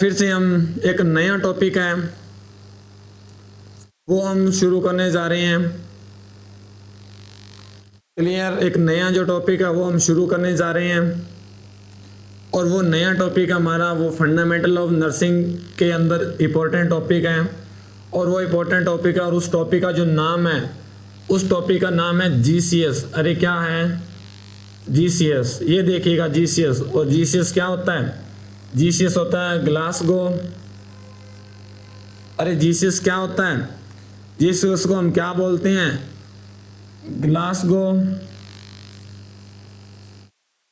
फिर से हम एक नया टॉपिक है वो हम शुरू करने जा रहे हैं। क्लियर, एक नया जो टॉपिक है वो हम शुरू करने जा रहे हैं और वो नया टॉपिक हमारा वो फंडामेंटल ऑफ नर्सिंग के अंदर इम्पोर्टेंट टॉपिक है और वो इम्पोर्टेंट टॉपिक है और उस टॉपिक का जो नाम है उस टॉपिक का नाम है जीसीएस। अरे क्या है जीसीएस, ये देखिएगा जीसीएस। और जीसीएस क्या होता है? जीसीएस होता है ग्लासगो। अरे जीसीएस क्या होता है? जीसीएस को हम क्या बोलते हैं? Glasgow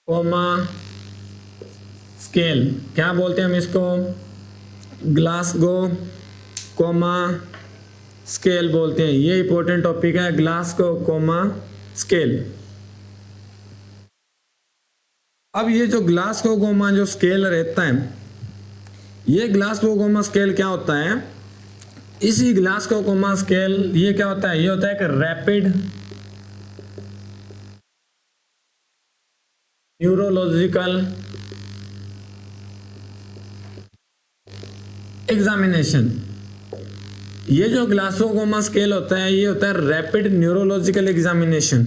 coma scale. क्या बोलते हैं हम इसको? ग्लासगो कोमा स्केल बोलते हैं। ये इंपॉर्टेंट टॉपिक है, ग्लासगो कोमा स्केल। अब ये जो ग्लासगो कोमा जो स्केल रहता है, ये ग्लासगो कोमा स्केल क्या होता है? इसी ग्लासगो कोमा स्केल ये क्या होता है? ये होता है कि रैपिड न्यूरोलॉजिकल एग्जामिनेशन। ये जो ग्लासगो कोमा स्केल होता है ये होता है रैपिड न्यूरोलॉजिकल एग्जामिनेशन।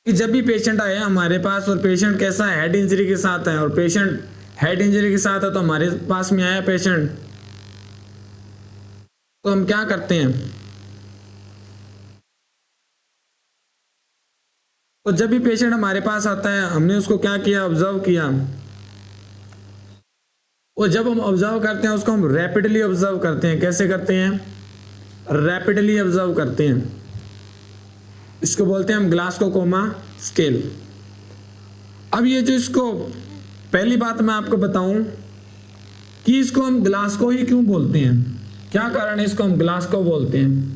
कि जब भी पेशेंट आए हमारे पास और पेशेंट कैसा है, हेड इंजरी के साथ है और पेशेंट हेड इंजरी के साथ है तो हमारे पास में आया पेशेंट, तो हम क्या करते हैं? तो जब भी पेशेंट हमारे पास आता है हमने उसको क्या किया? ऑब्जर्व किया। और जब हम ऑब्जर्व करते हैं उसको हम रैपिडली ऑब्जर्व करते हैं। कैसे करते हैं? रैपिडली ऑब्जर्व करते हैं। इसको बोलते हैं हम ग्लासगो कोमा स्केल। अब ये जो इसको पहली बात मैं आपको बताऊं कि इसको हम ग्लासगो ही क्यों बोलते हैं, क्या कारण है इसको हम ग्लासगो बोलते हैं?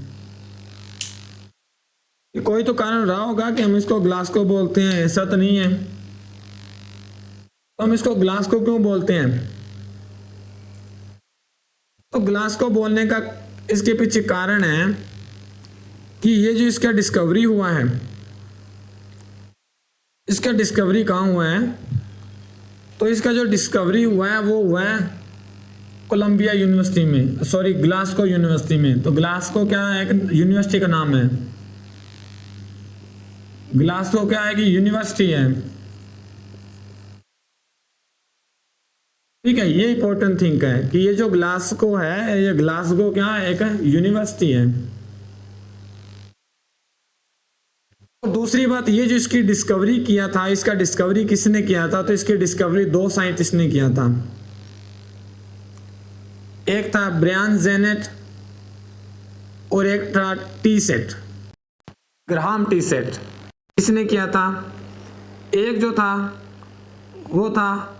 कोई तो कारण रहा होगा कि हम इसको ग्लासगो बोलते हैं, ऐसा तो नहीं है। तो हम इसको ग्लासगो क्यों बोलते हैं? तो ग्लासगो बोलने का इसके पीछे कारण है कि ये जो इसका डिस्कवरी हुआ है, इसका डिस्कवरी कहाँ हुआ है? तो इसका जो डिस्कवरी हुआ है वो हुआ है कोलंबिया यूनिवर्सिटी में, सॉरी ग्लासगो यूनिवर्सिटी में। तो ग्लासगो क्या है? एक यूनिवर्सिटी का नाम है। ग्लासगो क्या है कि यूनिवर्सिटी है। ठीक है, ये इंपॉर्टेंट थिंग है कि ये जो ग्लासगो है, ये ग्लासगो क्या है? एक यूनिवर्सिटी है। और दूसरी बात, ये जो इसकी डिस्कवरी किया था, इसका डिस्कवरी किसने किया था? तो इसकी डिस्कवरी दो साइंटिस्ट ने किया था। एक था ब्रायन जेनेट और एक था टीसेट, ग्राहम टीसेट। किसने किया था? एक जो था वो था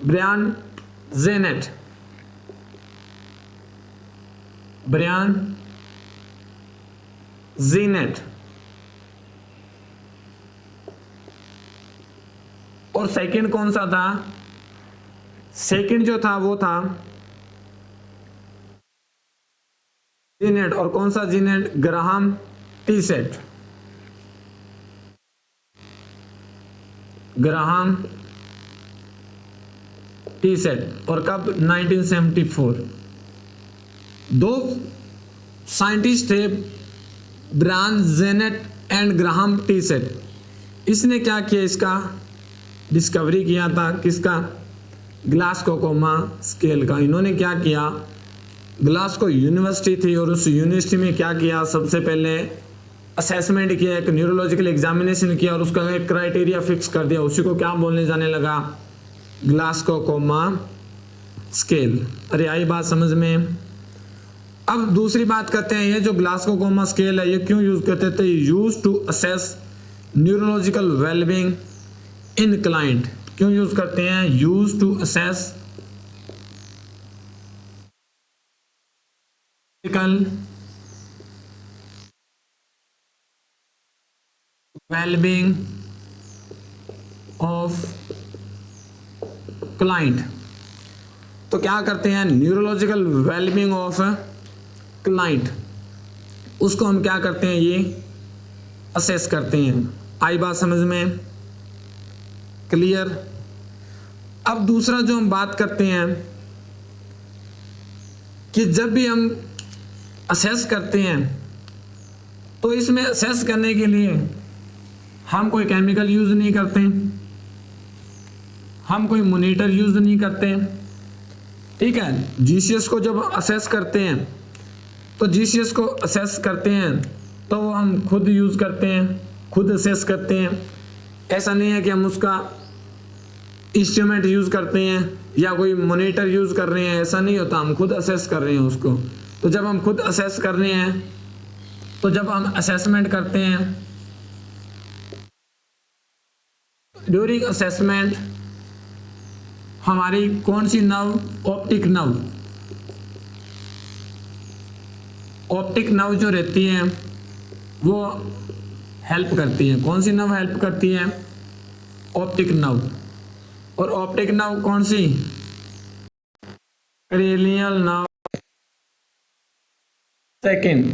ब्रायन जेनेट, ब्रायन जेनेट। और सेकंड कौन सा था? सेकंड जो था वो था जीनेट। और कौन सा जीनेट? Graham tea set, Graham tea set. और कब? 1974। दो साइंटिस्ट थे, Brian Janet and Graham tea set. इसने क्या किया? इसका डिस्कवरी किया था किसका? ग्लासगो कोमा स्केल का। इन्होंने क्या किया? ग्लासगो यूनिवर्सिटी थी और उस यूनिवर्सिटी में क्या किया? सबसे पहले असेसमेंट किया, एक न्यूरोलॉजिकल एग्जामिनेशन किया और उसका एक क्राइटेरिया फिक्स कर दिया। उसी को क्या बोलने जाने लगा? Glasgow coma scale. अरे आई बात समझ में? अब दूसरी बात करते हैं, ये जो ग्लासगो कोमा स्केल है ये क्यों यूज करते थे? Use to assess neurological wellbeing in client. क्यों यूज करते हैं? Use to assess wellbeing of client. तो क्या करते हैं? न्यूरोलॉजिकल वेलबींग ऑफ क्लाइंट, उसको हम क्या करते हैं? ये असेस करते हैं। आई बात समझ में? क्लियर? अब दूसरा जो हम बात करते हैं कि जब भी हम असेस करते हैं तो इसमें असेस करने के लिए हम कोई केमिकल यूज़ नहीं करते, हम कोई मॉनिटर यूज़ नहीं करते, ठीक है। जीसीएस को जब असेस करते हैं तो जीसीएस को असेस करते हैं तो वो हम खुद यूज़ करते हैं, खुद असेस करते हैं। ऐसा नहीं है कि हम उसका इंस्ट्रूमेंट यूज़ करते हैं या कोई मॉनिटर यूज़ कर रहे हैं, ऐसा नहीं होता, हम खुद असेस कर रहे हैं उसको। तो जब हम खुद असेस कर रहे हैं तो जब हम असेसमेंट करते हैं, ड्यूरिंग असेसमेंट हमारी कौन सी nerve, optic nerve, optic nerve जो रहती है वो हेल्प करती है। कौन सी नर्व हेल्प करती है? Optic nerve. और ऑप्टिक नर्व कौन सी? Cranial nerve second.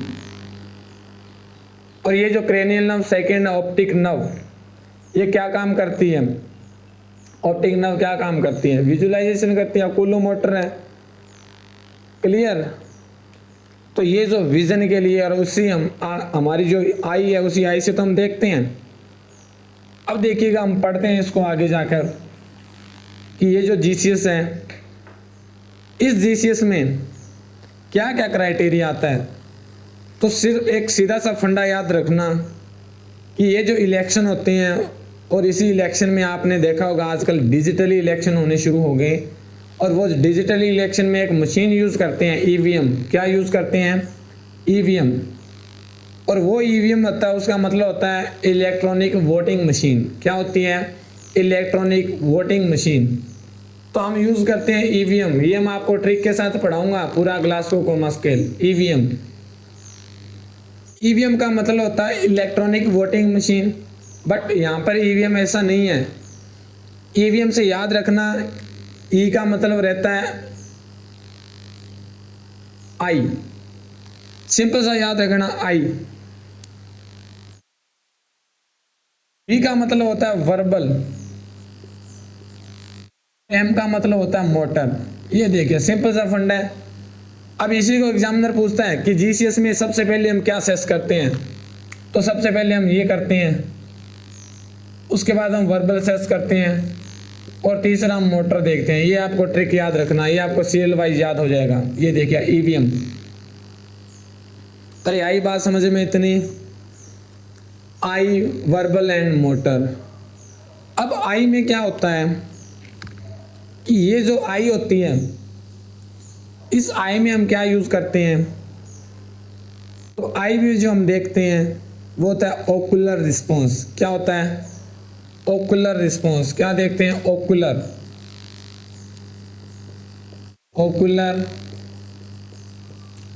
और ये जो cranial nerve second optic nerve, ये क्या काम करती है? ऑप्टिक नर्व क्या काम करती है? विजुअलाइजेशन करती है, ओकुलोमोटर है, क्लियर। तो ये जो विजन के लिए और उसी हमारी जो आई है उसी आई से तो हम देखते हैं। अब देखिएगा, हम पढ़ते हैं इसको आगे जाकर कि ये जो जीसीएस है, इस जीसीएस में क्या क्या क्राइटेरिया आता है। तो सिर्फ एक सीधा सा फंडा याद रखना कि ये जो इलेक्शन होते हैं, और इसी इलेक्शन में आपने देखा होगा आजकल डिजिटली इलेक्शन होने शुरू हो गए, और वो डिजिटली इलेक्शन में एक मशीन यूज़ करते हैं, ईवीएम। क्या यूज़ करते हैं? ईवीएम। और वो ईवीएम होता है, उसका मतलब होता है इलेक्ट्रॉनिक वोटिंग मशीन। क्या होती है? Electronic voting machine. तो हम यूज़ करते हैं ईवीएम। ये मैं आपको ट्रिक के साथ पढ़ाऊंगा, पूरा Glasgow coma scale. EVM, EVM का मतलब होता है इलेक्ट्रॉनिक वोटिंग मशीन। बट यहाँ पर ईवीएम ऐसा नहीं है। ईवीएम से याद रखना, ई का मतलब रहता है आई, सिंपल सा याद रखना आई। बी का मतलब होता है वर्बल, एम का मतलब होता है मोटर। ये देखिए सिंपल सा फंडा है। अब इसी को एग्जामिनर पूछता है कि जीसीएस में सबसे पहले हम क्या सेस करते हैं, तो सबसे पहले हम ये करते हैं, उसके बाद हम वर्बल सेस करते हैं, और तीसरा हम मोटर देखते हैं। ये आपको ट्रिक याद रखना, ये आपको सीरियल वाइज याद हो जाएगा। ये देखिए ईवीएम। अरे आई बात समझ में इतनी, आई, वर्बल एंड मोटर। अब आई में क्या होता है कि ये जो आई होती है, इस आई में हम क्या यूज़ करते हैं, तो आई में जो हम देखते हैं वो होता है ओकुलर रिस्पॉन्स। क्या होता है? Ocular response. क्या देखते हैं? Ocular, ocular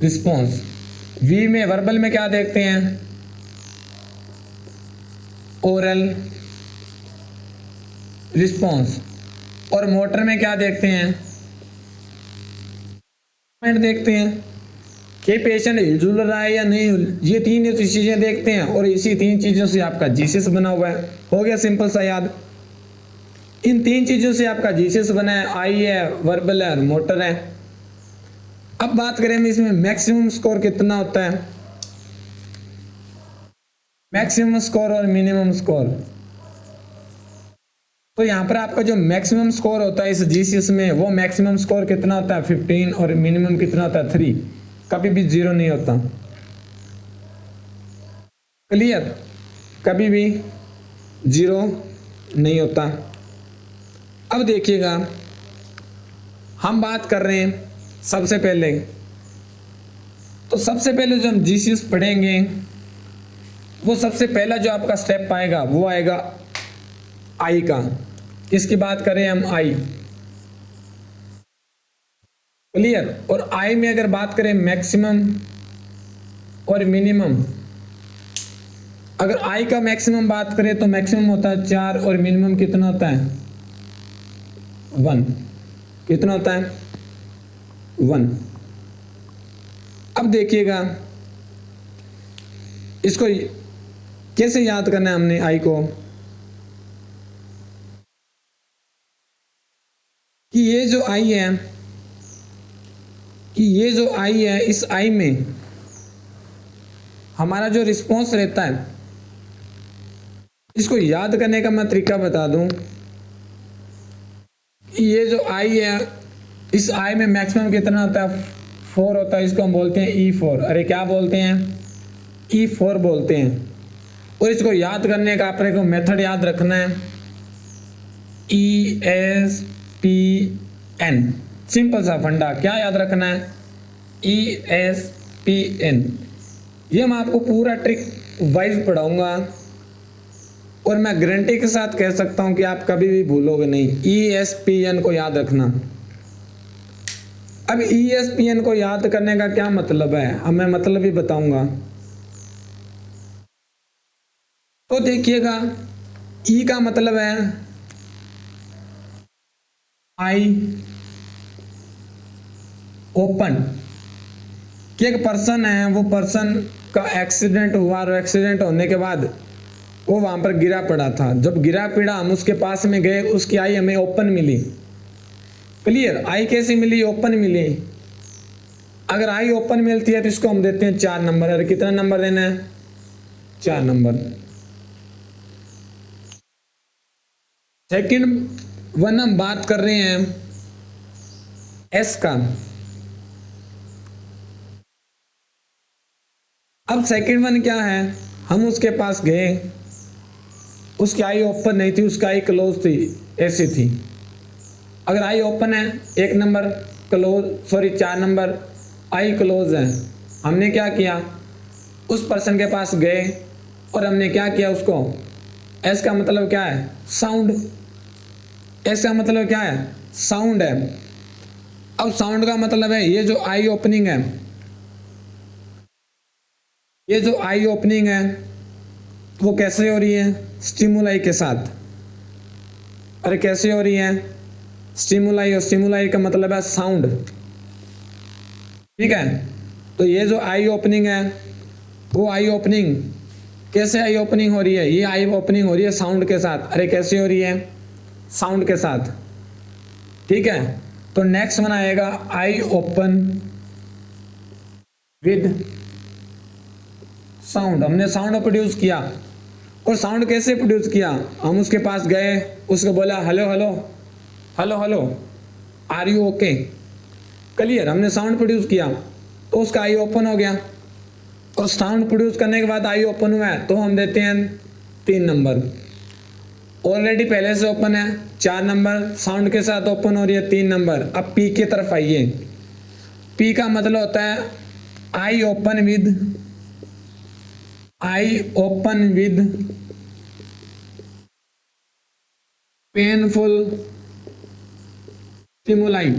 response. वी में, वर्बल में क्या देखते हैं? Oral response. और मोटर में क्या देखते हैं? देखते हैं कि पेशेंट हिलजुल रहा है या नहीं। ये तीन चीजें देखते हैं, और इसी तीन चीजों से आपका जीसीएस बना हुआ है। हो गया सिंपल सा याद। इन तीन चीजों से आपका जीसीएस बना है, आई है, वर्बल है और मोटर है। अब बात करें हम इसमें मैक्सिमम स्कोर कितना होता है, मैक्सिमम स्कोर और मिनिमम स्कोर। तो यहाँ पर आपका जो मैक्सिमम स्कोर होता है इस जीसीएस में, वो मैक्सिमम स्कोर कितना होता है? 15, और मिनिमम कितना होता है? 3। कभी भी 0 नहीं होता, क्लियर। कभी भी 0 नहीं होता। अब देखिएगा, हम बात कर रहे हैं सबसे पहले, तो सबसे पहले जो हम जीसीएस पढ़ेंगे, वो सबसे पहला जो आपका स्टेप आएगा वो आएगा आई का। किसकी बात करें हम? आई, क्लियर। और आई में अगर बात करें मैक्सिमम और मिनिमम, अगर आई का मैक्सिमम बात करें तो मैक्सिमम होता है 4, और मिनिमम कितना होता है? 1। कितना होता है? 1। अब देखिएगा, इसको कैसे याद करना है हमने आई को। ये जो आई है, कि ये जो आई है, इस आई में हमारा जो रिस्पॉन्स रहता है, इसको याद करने का मैं तरीका बता दूं। ये जो आई है, इस आई में मैक्सिमम कितना होता है, 4 होता है। इसको हम बोलते हैं E4। अरे क्या बोलते हैं, E4 बोलते हैं। और इसको याद करने का अपने को मेथड याद रखना है, ESPN। सिंपल सा फंडा, क्या याद रखना है, ESPN। ये मैं आपको पूरा ट्रिक वाइज पढ़ाऊंगा और मैं गारंटी के साथ कह सकता हूं कि आप कभी भी भूलोगे नहीं। ESPN को याद रखना। अब ESPN को याद करने का क्या मतलब है, अब मैं मतलब ही बताऊंगा। तो देखिएगा, E का मतलब है आई ओपन, कि एक पर्सन है, वो पर्सन का एक्सीडेंट हुआ और एक्सीडेंट होने के बाद वो वहाँ पर गिरा पड़ा था। जब गिरा पड़ा, हम उसके पास में गए, उसकी आई हमें ओपन मिली। क्लियर, आई कैसी मिली, ओपन मिली। अगर आई ओपन मिलती है तो इसको हम देते हैं 4 नंबर। अरे कितना नंबर देना है, 4 नंबर। सेकंड वन हम बात कर रहे हैं एस का। अब सेकंड वन क्या है, हम उसके पास गए, उसकी आई ओपन नहीं थी, उसकी आई क्लोज थी, ऐसी थी। अगर आई ओपन है 1 नंबर, क्लोज 4 नंबर, आई क्लोज है। हमने क्या किया, उस पर्सन के पास गए और हमने क्या किया, उसको, एस का मतलब क्या है, साउंड। एस का मतलब क्या है, साउंड है। अब साउंड का मतलब है ये जो आई ओपनिंग है, ये जो आई ओपनिंग है वो कैसे हो रही है, स्टिमुलाई के साथ। अरे कैसे हो रही है, स्टिमुलाई। और स्टिमुलाई का मतलब है साउंड। ठीक है, तो ये जो आई ओपनिंग है, वो आई ओपनिंग कैसे आई ओपनिंग हो रही है, ये आई ओपनिंग हो रही है साउंड के साथ। अरे कैसे हो रही है, साउंड के साथ। ठीक है, तो नेक्स्ट वन आएगा आई ओपन विद साउंड। हमने साउंड प्रोड्यूस किया। और साउंड कैसे प्रोड्यूस किया, हम उसके पास गए, उसको बोला hello hello hello hello, are you okay. Clear, हमने साउंड प्रोड्यूस किया तो उसका आई ओपन हो गया। और साउंड प्रोड्यूस करने के बाद आई ओपन हुआ है तो हम देते हैं 3 नंबर। ऑलरेडी पहले से ओपन है, 4 नंबर, साउंड के साथ ओपन हो रही है, 3 नंबर। अब पी की तरफ आइए। पी का मतलब होता है I open with painful stimuli.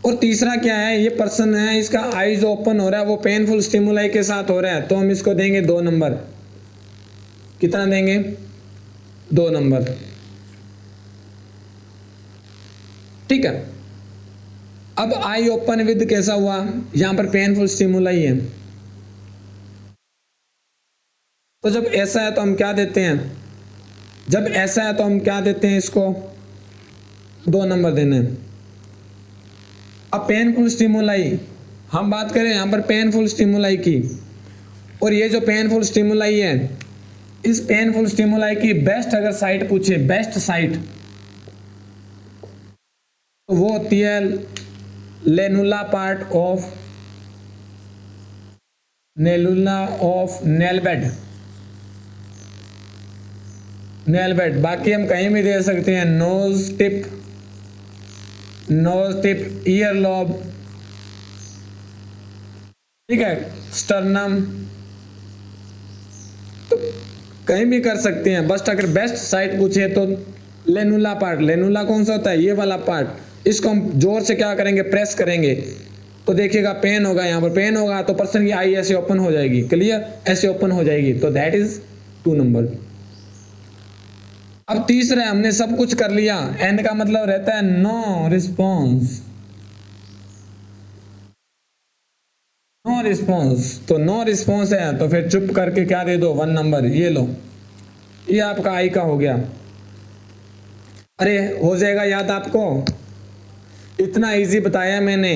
और तीसरा क्या है, ये पर्सन है, इसका आईज ओपन हो रहा है, वो पेनफुल स्टिमुलाई के साथ हो रहा है, तो हम इसको देंगे 2 नंबर। कितना देंगे, 2 नंबर। ठीक है, अब आई ओपन विद कैसा हुआ, यहां पर पेनफुल स्टिमुलाई है, तो जब ऐसा है तो हम क्या देते हैं, जब ऐसा है तो हम क्या देते हैं, इसको 2 नंबर देने। अब पेनफुल स्टिमुलाई, हम बात करें यहां पर पेनफुल स्टिमुलाई की, और ये जो पेनफुल स्टिमुलाई है, इस पेनफुल स्टिमुलाई की बेस्ट अगर साइट पूछे, बेस्ट साइट, तो वो होती है लेनुला पार्ट ऑफ नेल बेड। बाकी हम कहीं भी दे सकते हैं, नोज टिप, ईयर लॉब, ठीक है, स्टर्नम, तो कहीं भी कर सकते हैं। बस अगर बेस्ट साइट पूछे तो लेनुला पार्ट, लेनुला कौन सा होता है, ये वाला पार्ट, इसको हम जोर से क्या करेंगे, प्रेस करेंगे, तो देखिएगा पेन होगा, यहाँ पर पेन होगा तो पर्सन की आई ऐसे ओपन हो जाएगी। क्लियर, ऐसे ओपन हो जाएगी, तो दैट इज 2 नंबर। अब तीसरा, हमने सब कुछ कर लिया, एंड का मतलब रहता है नो रिस्पॉन्स। तो नो रिस्पॉन्स है तो फिर चुप करके क्या दे दो, 1 नंबर। ये लो, ये आपका आई का हो गया। अरे हो जाएगा याद आपको, इतना इजी बताया मैंने।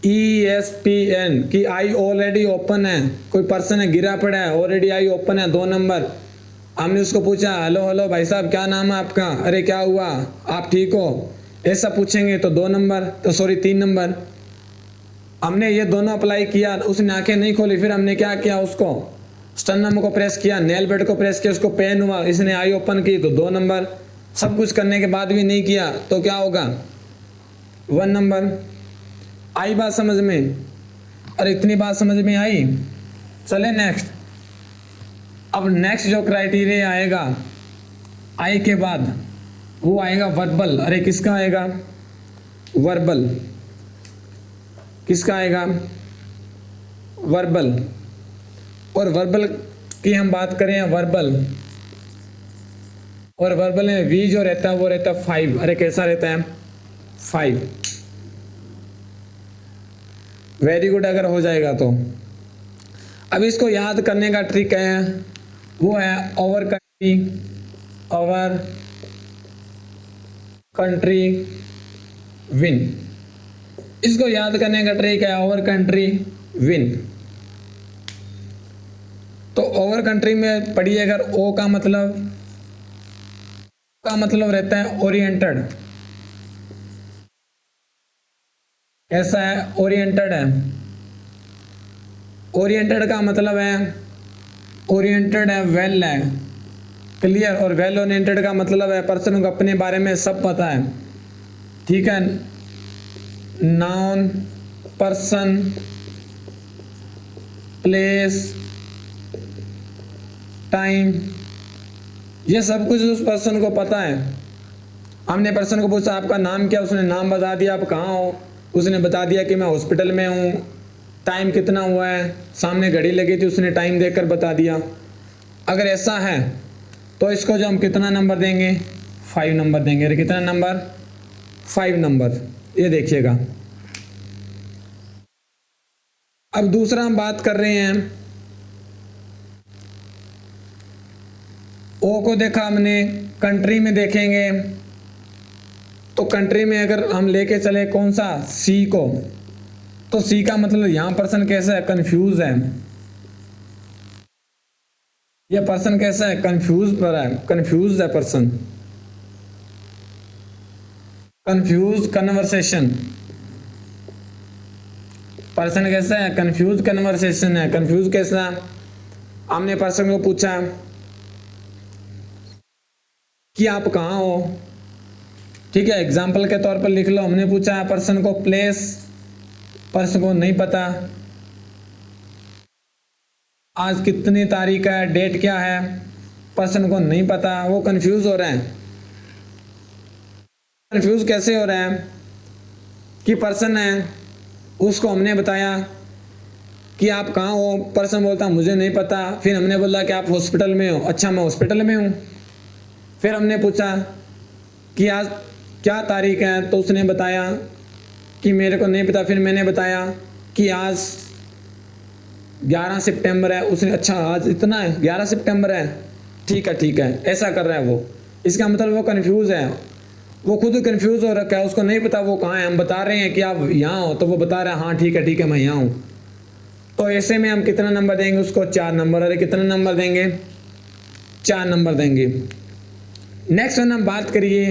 ESPN की आई ऑलरेडी ओपन है, कोई पर्सन है गिरा पड़ा है, ऑलरेडी आई ओपन है 2 नंबर। हमने उसको पूछा हेलो हेलो भाई साहब क्या नाम है आपका, अरे क्या हुआ आप ठीक हो, ऐसा पूछेंगे तो 2 नंबर, तो सॉरी 3 नंबर। हमने ये दोनों अप्लाई किया, उसने आंखें नहीं खोली, फिर हमने क्या किया, उसको स्टर्नम को प्रेस किया, नेल बेड को प्रेस किया, उसको पेन हुआ, इसने आई ओपन की तो 2 नंबर। सब कुछ करने के बाद भी नहीं किया तो क्या होगा, 1 नंबर। आई बात समझ में? अरे इतनी बात समझ में आई। चले नेक्स्ट। अब नेक्स्ट जो क्राइटेरिया आएगा आई के बाद वो आएगा वर्बल। अरे किसका आएगा, वर्बल। किसका आएगा, वर्बल। और वर्बल की हम बात करें, वर्बल, और वर्बल में वी जो रहता है वो रहता है 5। अरे कैसा रहता है, 5। वेरी गुड अगर हो जाएगा तो। अब इसको याद करने का ट्रिक है, वो है over country, over country win. इसको याद करने का ट्रिक है ओवर कंट्री विन। तो ओवर कंट्री में पढ़िए, अगर ओ का मतलब रहता है ओरिएंटेड। कैसा है, ओरिएंटेड है। ओरिएंटेड का मतलब है, ओरिएंटेड है, वेल है, क्लियर। और वेल ओरिएंटेड का मतलब है पर्सन को अपने बारे में सब पता है, ठीक है। नाउन, पर्सन, प्लेस, टाइम, ये सब कुछ उस पर्सन को पता है। हमने पर्सन को पूछा आपका नाम क्या, उसने नाम बता दिया, आप कहाँ हो, उसने बता दिया कि मैं हॉस्पिटल में हूँ, टाइम कितना हुआ है, सामने घड़ी लगी थी उसने टाइम देखकर बता दिया। अगर ऐसा है तो इसको जो हम कितना नंबर देंगे, 5 नंबर देंगे। अरे कितना नंबर, 5 नंबर। ये देखिएगा। अब दूसरा हम बात कर रहे हैं, ओ को देखा हमने, कंट्री में देखेंगे तो कंट्री में अगर हम लेके चले कौन सा, सी को, तो सी का मतलब यहां पर्सन कैसा है, कंफ्यूज है। ये पर्सन कैसा है, कंफ्यूज पर है, कंफ्यूज है पर्सन, कंफ्यूज कन्वर्सेशन। पर्सन कैसा है, कंफ्यूज कन्वर्सेशन है। कंफ्यूज कैसा, हमने पर्सन को पूछा कि आप कहाँ हो, ठीक है, एग्जाम्पल के तौर पर लिख लो। हमने पूछा पर्सन को प्लेस, पर्सन को नहीं पता, आज कितनी तारीख है, डेट क्या है, पर्सन को नहीं पता, वो कंफ्यूज हो रहा है। कंफ्यूज कैसे हो रहा है कि पर्सन है, उसको हमने बताया कि आप कहाँ हो, पर्सन बोलता मुझे नहीं पता। फिर हमने बोला कि आप हॉस्पिटल में हो, अच्छा मैं हॉस्पिटल में हूँ। फिर हमने पूछा कि आज क्या तारीख है, तो उसने बताया कि मेरे को नहीं पता। फिर मैंने बताया कि आज 11 सितंबर है। उसने अच्छा आज इतना है, 11 सितंबर है, ठीक है, ऐसा कर रहा है वो। इसका मतलब वो कंफ्यूज है, वो खुद कंफ्यूज हो रखा है, उसको नहीं पता वो कहाँ है। हम बता रहे हैं कि आप यहाँ हो तो वो बता रहा है हाँ ठीक है मैं यहाँ हूँ। तो ऐसे में हम कितना नंबर देंगे उसको, 4 नंबर। अरे कितना नंबर देंगे, 4 नंबर देंगे। नेक्स्ट वन हम बात करिए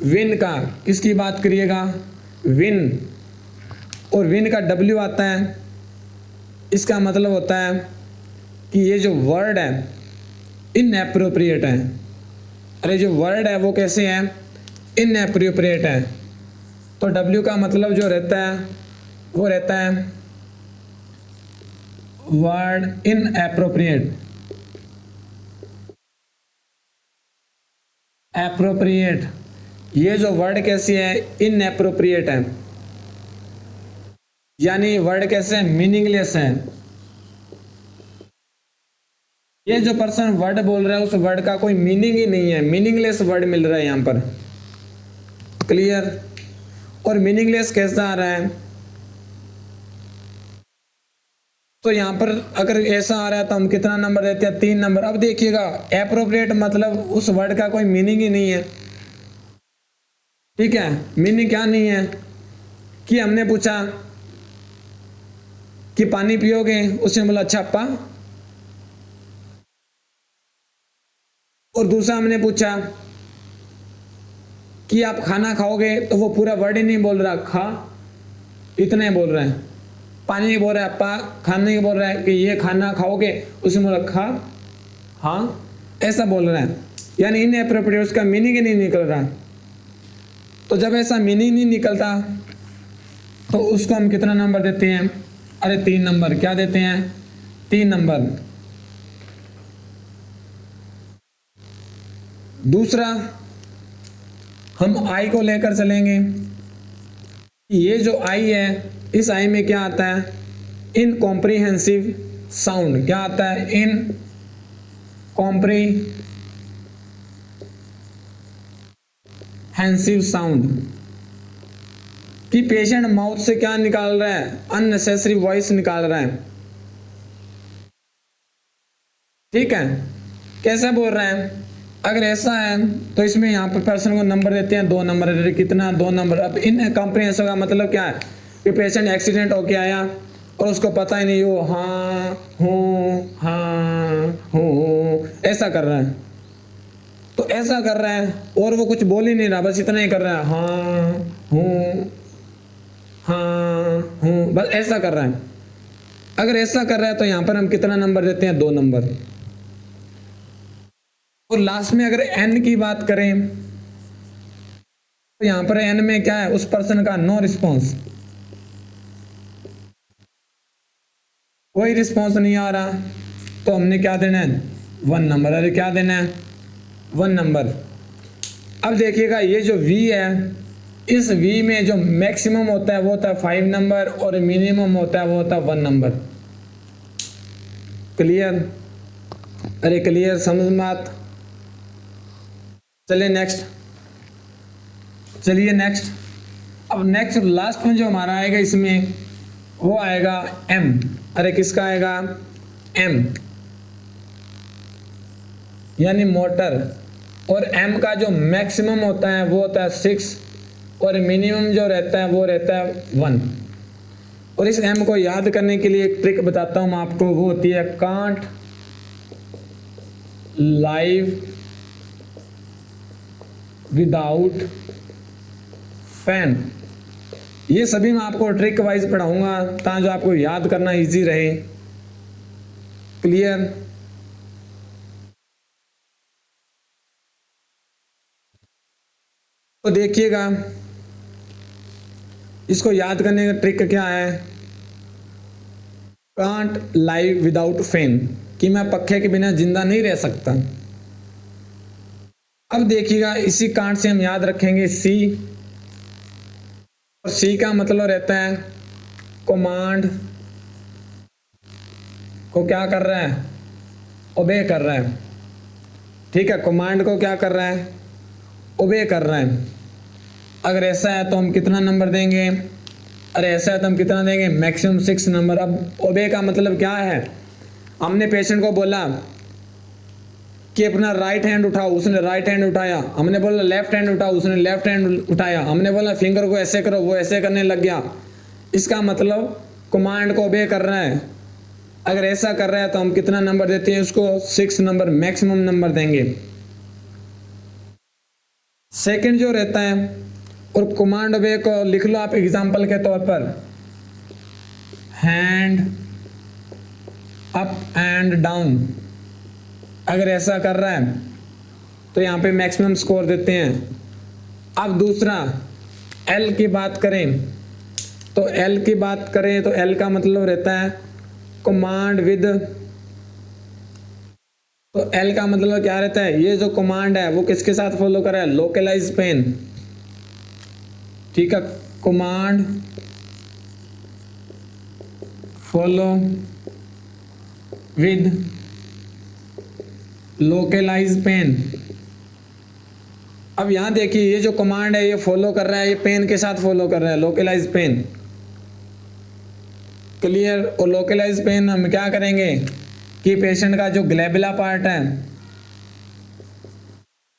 विन का। किसकी बात करिएगा, विन। और विन का W आता है, इसका मतलब होता है कि ये जो वर्ड है इनएप्रोप्रिएट है। अरे जो वर्ड है वो कैसे है, इनएप्रोप्रिएट है। तो W का मतलब जो रहता है वो रहता है वर्ड इनएप्रोप्रिएट, एप्रोप्रिएट। ये जो वर्ड कैसी है, इनएप्रोप्रिएट है, यानी वर्ड कैसे है, मीनिंगलेस है। ये जो पर्सन वर्ड बोल रहा है उस वर्ड का कोई मीनिंग ही नहीं है, मीनिंगलेस वर्ड मिल रहा है यहाँ पर, क्लियर। और मीनिंगलेस कैसा आ रहा है, तो यहाँ पर अगर ऐसा आ रहा है तो हम कितना नंबर देते हैं, 3 नंबर। अब देखिएगा एप्रोप्रिएट मतलब उस वर्ड का कोई मीनिंग ही नहीं है, ठीक है, मीनिंग क्या नहीं है कि हमने पूछा कि पानी पियोगे, उसने बोला अच्छा अप्पा। और दूसरा हमने पूछा कि आप खाना खाओगे, तो वो पूरा वर्ड ही नहीं बोल रहा, खा, इतना ही बोल रहा है। पानी नहीं बोल रहा है अप्पा, खाना नहीं बोल रहा है कि ये खाना खाओगे, उसने बोला खा, हाँ, ऐसा बोल रहा है, यानी इनएप्रोप्रिएट, उसका मीनिंग ही नहीं निकल रहा। तो जब ऐसा मीनिंग नहीं निकलता तो उसको हम कितना नंबर देते हैं? अरे 3 नंबर। क्या देते हैं? 3 नंबर। दूसरा, हम आई को लेकर चलेंगे। ये जो आई है, इस आई में क्या आता है? इनकॉम्प्रिहेंसिव साउंड। क्या आता है? इनकॉम्प्रिहेंसिव साउंड। कि पेशेंट माउथ से क्या निकाल रहा है? अननेसेसरी वॉइस निकाल रहा है। ठीक है, कैसा बोल रहा है? अगर ऐसा है तो इसमें यहाँ पर पर्सन को नंबर देते हैं 2 नंबर। कितना? 2 नंबर। अब इनकॉम्प्रिहेंसिव का मतलब क्या है? कि पेशेंट एक्सीडेंट होके आया और उसको पता ही नहीं, वो हाँ हूँ ऐसा कर रहा है। तो ऐसा कर रहा है और वो कुछ बोल ही नहीं रहा, बस इतना ही कर रहा है, हाँ हूँ, बस ऐसा कर रहा है। अगर ऐसा कर रहा है तो यहाँ पर हम कितना नंबर देते हैं? 2 नंबर। और लास्ट में अगर एन की बात करें तो यहाँ पर एन में क्या है? उस पर्सन का नो रिस्पॉन्स, कोई रिस्पॉन्स नहीं आ रहा, तो हमने क्या देना है? 1 नंबर। अरे क्या देना है? 1 नंबर। अब देखिएगा, ये जो वी है, इस वी में जो मैक्सिमम होता है वो होता है 5 नंबर और मिनिमम होता है वो होता है 1 नंबर। क्लियर? अरे क्लियर, समझ में आत? चलिए नेक्स्ट। अब नेक्स्ट लास्ट में जो हमारा आएगा इसमें, वो आएगा एम। अरे किसका आएगा? एम, यानी मोटर। और एम का जो मैक्सिमम होता है वो होता है 6 और मिनिमम जो रहता है वो रहता है 1। और इस एम को याद करने के लिए एक ट्रिक बताता हूं मैं आपको, वो होती है कांट लाइव विदाउट फैन। ये सभी मैं आपको ट्रिक वाइज पढ़ाऊंगा ताकि जो आपको याद करना इजी रहे। क्लियर? तो देखिएगा, इसको याद करने का ट्रिक क्या है? कांट लाइव विदाउट फैन, कि मैं पक्खे के बिना जिंदा नहीं रह सकता। अब देखिएगा, इसी कांट से हम याद रखेंगे सी, और सी का मतलब रहता है कमांड को क्या कर रहा है? ओबे कर रहा है। ठीक है, कमांड को क्या कर रहा है? ओबे कर रहा है। अगर ऐसा है तो हम कितना नंबर देंगे? अरे ऐसा है तो हम कितना देंगे? Maximum 6 number. अब ओबे का मतलब क्या है? हमने पेशेंट को बोला कि अपना राइट हैंड उठाओ, उसने राइट हैंड उठाया। हमने बोला लेफ्ट हैंड उठाओ, उसने लेफ्ट हैंड उठाया। हमने बोला फिंगर को ऐसे करो, वो ऐसे करने लग गया। इसका मतलब कमांड को ओबे कर रहा है। अगर ऐसा कर रहा है तो हम कितना नंबर देते हैं उसको? 6 नंबर मैक्सिमम नंबर देंगे। सेकंड जो रहता है, और कमांड ओबे को लिख लो आप एग्जांपल के तौर पर, हैंड अप एंड डाउन। अगर ऐसा कर रहा है तो यहाँ पे मैक्सिमम स्कोर देते हैं। अब दूसरा एल की बात करें तो एल का मतलब रहता है कमांड विद। तो एल का मतलब क्या रहता है? ये जो कमांड है वो किसके साथ फॉलो कर रहा है? Localize pain. ठीक है, command follow with localize pain. अब यहां देखिए, ये जो कमांड है ये फॉलो कर रहा है, ये पेन के साथ फॉलो कर रहा है, लोकलाइज पेन। क्लियर? और लोकलाइज पेन हम क्या करेंगे कि पेशेंट का जो ग्लैबुला पार्ट है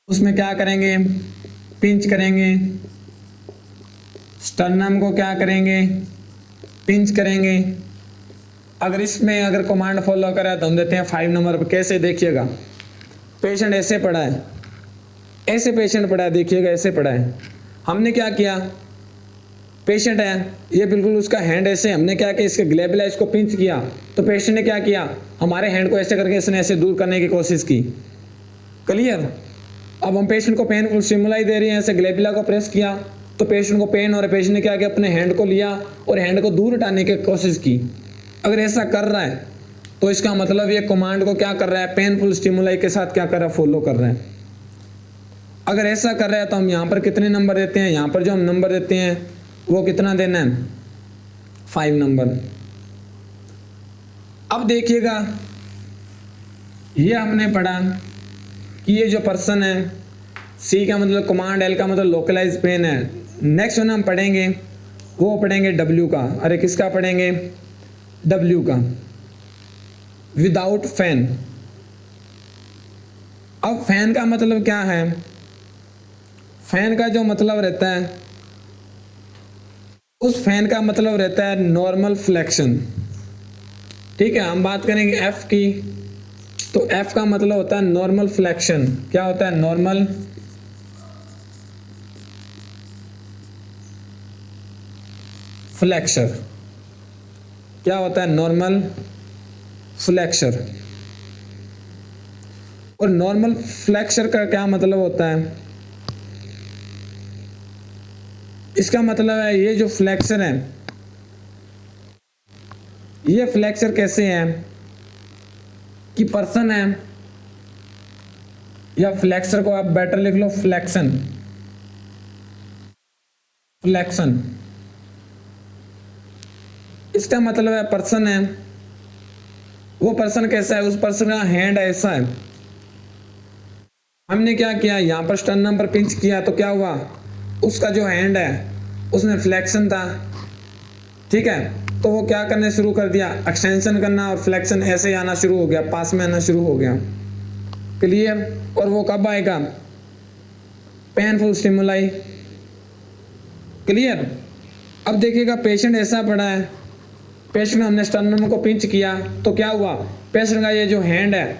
उसमें क्या करेंगे? पिंच करेंगे स्टर्नम को क्या करेंगे, पिंच करेंगे। अगर इसमें अगर कमांड फॉलो करा तो हम देते हैं 5 नंबर पर। कैसे, देखिएगा, पेशेंट ऐसे पड़ा है, ऐसे पेशेंट पड़ा है, देखिएगा ऐसे पड़ा है। हमने क्या किया, पेशेंट है ये बिल्कुल उसका हैंड ऐसे, हमने क्या किया, इसके ग्लेबुला इसको पिंच किया, तो पेशेंट ने क्या किया, हमारे हैंड को ऐसे करके इसने ऐसे दूर करने की कोशिश की। क्लियर। अब हम पेशेंट को पेनफुल स्टिमुलाई दे रहे हैं, ऐसे ग्लेबुला को प्रेस किया तो पेशेंट को पेन हो रहा है। पेशेंट ने क्या किया, अपने हैंड को लिया और हैंड को दूर हटाने की कोशिश की। अगर ऐसा कर रहा है तो इसका मतलब ये कमांड को क्या कर रहा है, पेनफुल स्टिमुलाई के साथ क्या कर रहा है, फॉलो कर रहा है। अगर ऐसा कर रहा है तो हम यहाँ पर कितने नंबर देते हैं, यहाँ पर जो हम नंबर देते हैं वो कितना देना है, 5 नंबर। अब देखिएगा, ये हमने पढ़ा कि ये जो पर्सन है, सी का मतलब कमांड, एल का मतलब लोकलाइज पेन है। नेक्स्ट वन हम पढ़ेंगे, वो पढ़ेंगे डब्ल्यू का। अरे किसका पढ़ेंगे, डब्ल्यू का, विदाउट फैन। अब फैन का मतलब क्या है, फैन का जो मतलब रहता है, उस फैन का मतलब रहता है नॉर्मल फ्लेक्शन। ठीक है, हम बात करेंगे एफ की, तो एफ का मतलब होता है नॉर्मल फ्लेक्शन। क्या होता है, नॉर्मल फ्लेक्सर। क्या होता है, नॉर्मल फ्लेक्सर। और नॉर्मल फ्लेक्सर का क्या मतलब होता है, इसका मतलब है ये जो फ्लेक्सर है, ये फ्लेक्सर कैसे है कि पर्सन है, या फ्लेक्सर को आप बेटर लिख लो फ्लेक्शन, फ्लेक्शन। इसका मतलब है पर्सन है, वो पर्सन कैसा है, उस पर्सन का हैंड ऐसा है। हमने क्या किया, यहां पर स्टर्नम पर पिंच किया तो क्या हुआ, उसका जो हैंड है उसमें फ्लेक्शन था। ठीक है, तो वो क्या करने शुरू कर दिया, एक्सटेंशन करना, और फ्लेक्शन ऐसे आना शुरू हो गया, पास में आना शुरू हो गया। क्लियर। और वो कब आएगा, पेनफुल स्टिमुलाई। क्लियर। अब देखिएगा, पेशेंट ऐसा पड़ा है, पेशेंट हमने स्टर्नम को पिंच किया तो क्या हुआ, पेशेंट का ये जो हैंड है,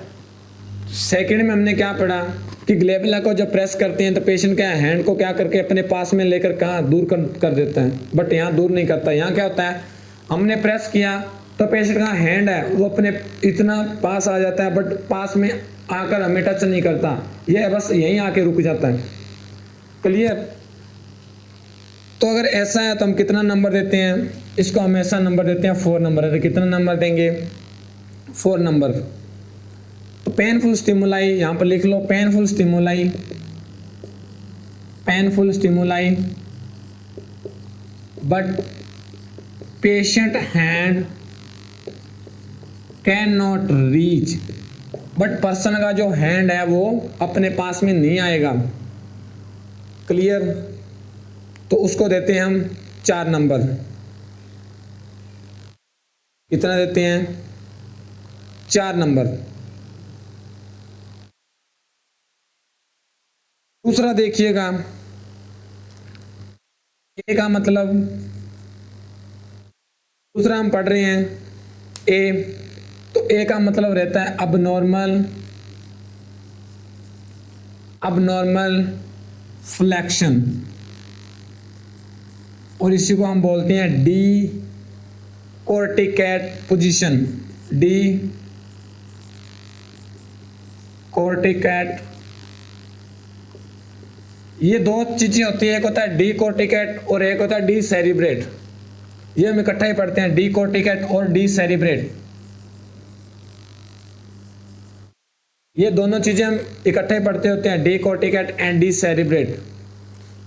सेकंड में हमने क्या पढ़ा कि ग्लेबुला को जब प्रेस करते हैं तो पेशेंट का हैंड को क्या करके अपने पास में लेकर कहाँ दूर कर देता है, बट यहाँ दूर नहीं करता। यहाँ क्या होता है, हमने प्रेस किया तो पेशेंट का हैंड है वो अपने इतना पास आ जाता है, बट पास में आकर हमें टच नहीं करता, ये बस यहीं आके रुक जाता है। क्लियर। तो अगर ऐसा है तो हम कितना नंबर देते हैं, इसको हम ऐसा नंबर देते हैं 4 नंबर है। तो कितना नंबर देंगे, 4 नंबर। तो पेनफुल स्टिमुलाई यहाँ पर लिख लो, painful stimuli, painful stimuli, but patient hand can not reach, but person का जो हैंड है वो अपने पास में नहीं आएगा। क्लियर। तो उसको देते हैं हम 4 नंबर। कितना देते हैं, 4 नंबर। दूसरा देखिएगा, ए का मतलब, दूसरा हम पढ़ रहे हैं ए, तो ए का मतलब रहता है अबनॉर्मल, अबनॉर्मल फ्लेक्शन, और इसी को हम बोलते हैं डी कोर्टिकेट पोजीशन, डी कोर्टिकेट। ये 2 चीजें होती है, एक होता है डी कोर्टिकेट और एक होता है डी सेरिब्रेट। ये हम इकट्ठा ही पढ़ते हैं, डी कोर्टिकेट और डी सेरिब्रेट। ये दोनों चीजें हम इकट्ठे पढ़ते होते हैं, डी कोर्टिकेट एंड डी सेरिब्रेट।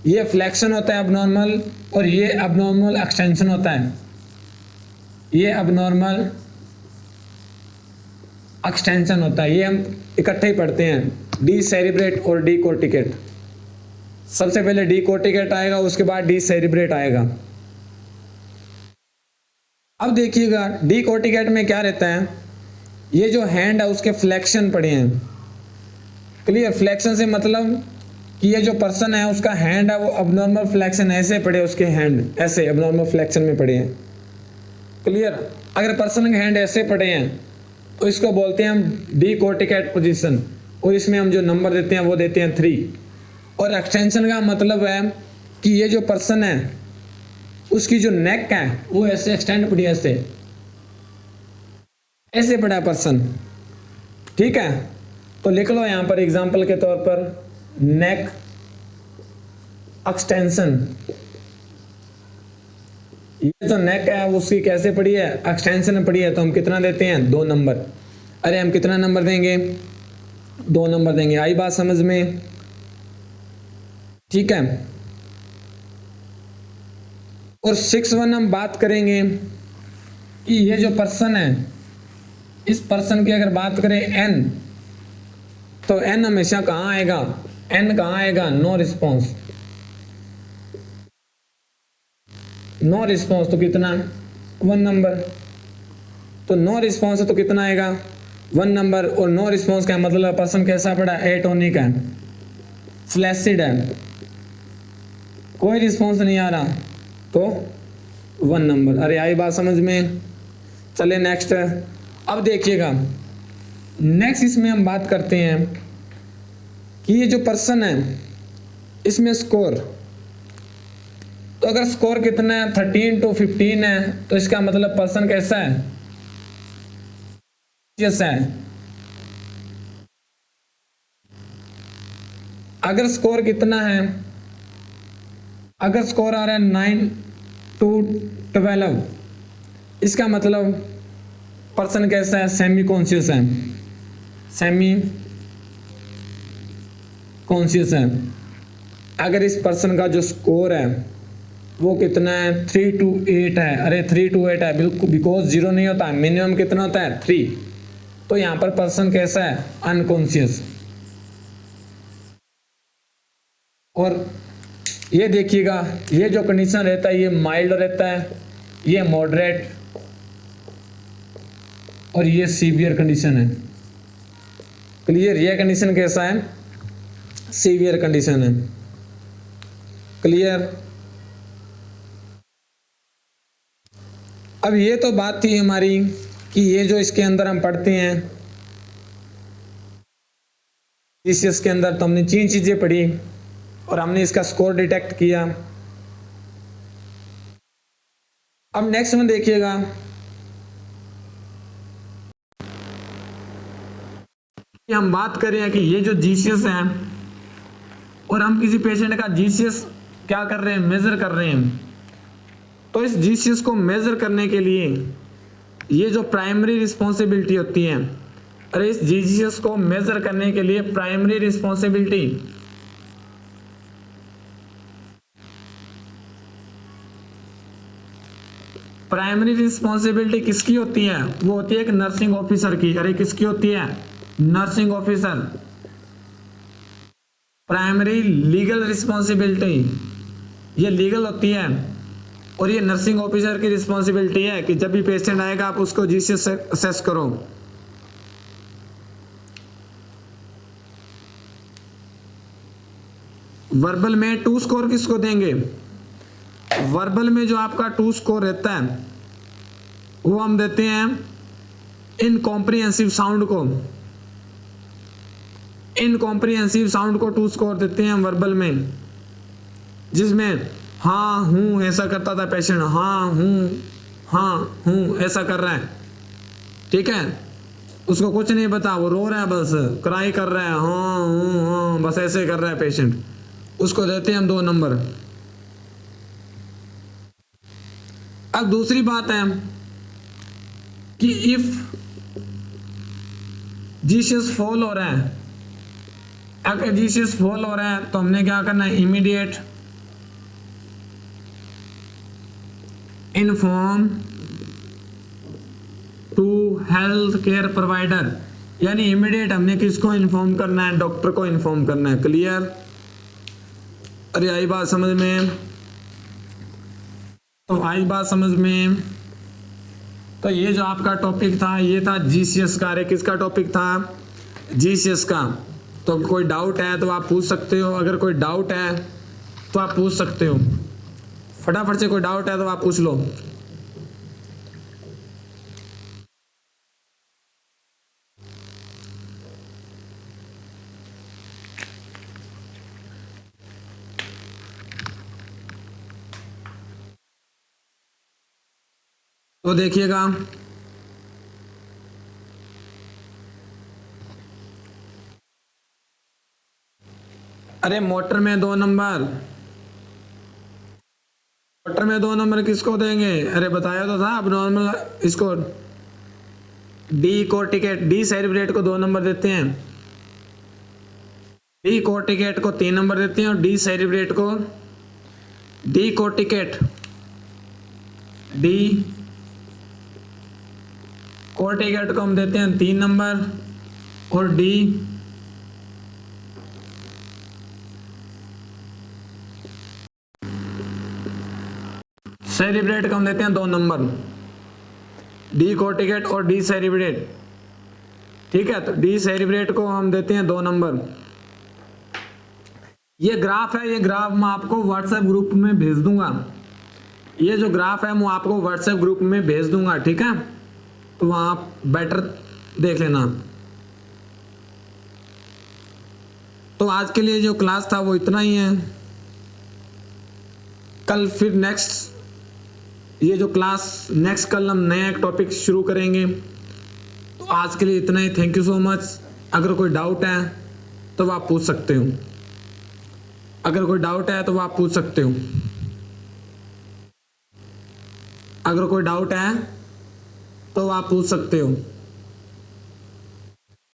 ये फ्लेक्शन होता है अबनॉर्मल, और ये अबनॉर्मल एक्सटेंशन होता है, ये अबनॉर्मल एक्सटेंशन होता है। ये हम इकट्ठे ही पढ़ते हैं, डी सेरिब्रेट और डी कोर्टिकेट। सबसे पहले डी कोर्टिकेट आएगा, उसके बाद डी सेरिब्रेट आएगा। अब देखिएगा, डी कोर्टिकेट में क्या रहता है, ये जो हैंड है उसके फ्लेक्शन पड़े हैं। क्लियर। फ्लेक्शन से मतलब कि ये जो पर्सन है उसका हैंड है वो अबनॉर्मल फ्लेक्शन ऐसे पड़े, उसके हैंड ऐसे अबनॉर्मल फ्लेक्शन में पड़े हैं। क्लियर? अगर पर्सन के हैंड ऐसे पड़े हैं तो इसको बोलते हैं हम डिकोर्टिकेट पोजीशन, और इसमें हम जो नंबर देते हैं वो देते हैं 3। और एक्सटेंशन का मतलब है कि ये जो पर्सन है उसकी जो नेक है वो ऐसे एक्सटेंड पड़ी है, ऐसे पड़ा है पर्सन। ठीक है, तो लिख लो यहाँ पर एग्जांपल के तौर पर नेक एक्सटेंशन। ये जो नेक है वो उसकी कैसे पड़ी है, एक्सटेंशन पड़ी है, तो हम कितना देते हैं 2 नंबर। अरे हम कितना नंबर देंगे, 2 नंबर देंगे। आई बात समझ में? ठीक है। और 6 हम बात करेंगे कि ये जो पर्सन है, इस पर्सन की अगर बात करें एन, तो एन हमेशा कहाँ आएगा, एन कहाँ आएगा, नो रिस्पॉन्स। नो रिस्पॉन्स तो कितना, 1 नंबर। तो नो रिस्पॉन्स है तो कितना आएगा, 1 नंबर। और नो रिस्पॉन्स का मतलब पर्सन कैसा पड़ा, एटोनिक है, फ्लैसिड है, कोई रिस्पॉन्स नहीं आ रहा, तो 1 नंबर। अरे आई बात समझ में? चले नेक्स्ट। अब देखिएगा नेक्स्ट इसमें हम बात करते हैं कि ये जो पर्सन है इसमें स्कोर, तो अगर स्कोर कितना है 13 to 15 है तो इसका मतलब पर्सन कैसा है, जैसा है। अगर स्कोर कितना है, अगर स्कोर आ रहा है 9 to 12, इसका मतलब पर्सन कैसा है, सेमी कॉन्शियस है, सेमी कॉन्शियस है। अगर इस पर्सन का जो स्कोर है वो कितना है, 3 to 8 है। अरे 3 to 8 है बिल्कुल, बिकॉज 0 नहीं होता, मिनिमम कितना होता है 3। तो यहाँ पर पर्सन कैसा है, अनकॉन्शियस। और ये देखिएगा ये जो कंडीशन रहता है ये माइल्ड रहता है, ये मॉडरेट, और ये सीवियर कंडीशन है। क्लियर? ये कंडीशन कैसा है, सीवियर कंडीशन है। क्लियर? अब ये तो बात थी हमारी कि ये जो इसके अंदर हम पढ़ते हैं जीसीएस के अंदर, तो हमने 3 चीजें पढ़ी और हमने इसका स्कोर डिटेक्ट किया। अब नेक्स्ट में देखिएगा कि हम बात करें कि ये जो जीसीएस है और हम किसी पेशेंट का जीसीएस क्या कर रहे हैं, मेजर कर रहे हैं। तो इस जीसीएस को मेजर करने के लिए ये जो प्राइमरी रिस्पॉन्सिबिलिटी होती है, अरे इस जीसीएस को मेजर करने के लिए प्राइमरी रिस्पॉन्सिबिलिटी किसकी होती है, वो होती है एक नर्सिंग ऑफिसर की। अरे किसकी होती है, nursing officer. Primary legal responsibility ये लीगल होती है, और ये नर्सिंग ऑफिसर की रिस्पॉन्सिबिलिटी है कि जब भी पेशेंट आएगा आप उसको जीसीएस असेस करो। वर्बल में 2 स्कोर किसको देंगे, वर्बल में जो आपका 2 स्कोर रहता है वो हम देते हैं इनकॉम्प्रिहेंसिव साउंड को, इनकॉम्प्रिहेंसिव साउंड को 2 स्कोर देते हैं वर्बल में, जिसमें हाँ हूँ ऐसा करता था पेशेंट, हाँ हूँ ऐसा कर रहा है। ठीक है, उसको कुछ नहीं पता, वो रो रहा है, बस क्राई कर रहा है, हाँ बस ऐसे कर रहा है पेशेंट, उसको देते हैं हम 2 नंबर। अब दूसरी बात है कि इफ जीसीएस फॉल हो रहा है, अगर जीसीएस फॉल हो रहा है तो हमने क्या करना है, immediate inform to health care provider, यानी इमीडिएट हमने किसको इन्फॉर्म करना है, डॉक्टर को इन्फॉर्म करना है। क्लियर? अरे आई बात समझ में? तो आई बात समझ में? तो ये जो आपका टॉपिक था ये था जीसीएस का। अरे किसका टॉपिक था, जीसीएस का। तो कोई डाउट है तो आप पूछ सकते हो, अगर कोई डाउट है तो आप पूछ सकते हो, फटाफट से कोई डाउट है तो आप पूछ लो। तो देखिएगा, अरे मोटर में 2 नंबर, मोटर में 2 नंबर किसको देंगे? अरे बताया तो था अब नॉर्मल इसको, डी कोर्टिकेट, डी सेरिब्रेट को 2 नंबर देते हैं, डी कोर्टिकेट को 3 नंबर देते हैं, और डी सेरिब्रेट को, डी कोर्टिकेट, डी कोर्टिकेट को हम देते हैं 3 नंबर, और डी सेरिब्रेट को हम देते हैं 2 नंबर, डी कोर्टिकेट और डी सेरिब्रेट। ठीक है, तो डी सेरिब्रेट को हम देते हैं 2 नंबर। ये ग्राफ है, ये ग्राफ मैं आपको व्हाट्सएप ग्रुप में भेज दूंगा, ये जो ग्राफ है मैं आपको व्हाट्सएप ग्रुप में भेज दूंगा। ठीक है, तो वहां आप बेटर देख लेना। तो आज के लिए जो क्लास था वो इतना ही है, कल फिर नेक्स्ट, ये जो क्लास नेक्स्ट कल हम नया एक टॉपिक शुरू करेंगे। तो आज के लिए इतना ही, थैंक यू सो मच। अगर कोई डाउट है तो आप पूछ सकते हो, अगर कोई डाउट है तो आप पूछ सकते हो, अगर कोई डाउट है तो आप पूछ सकते हो।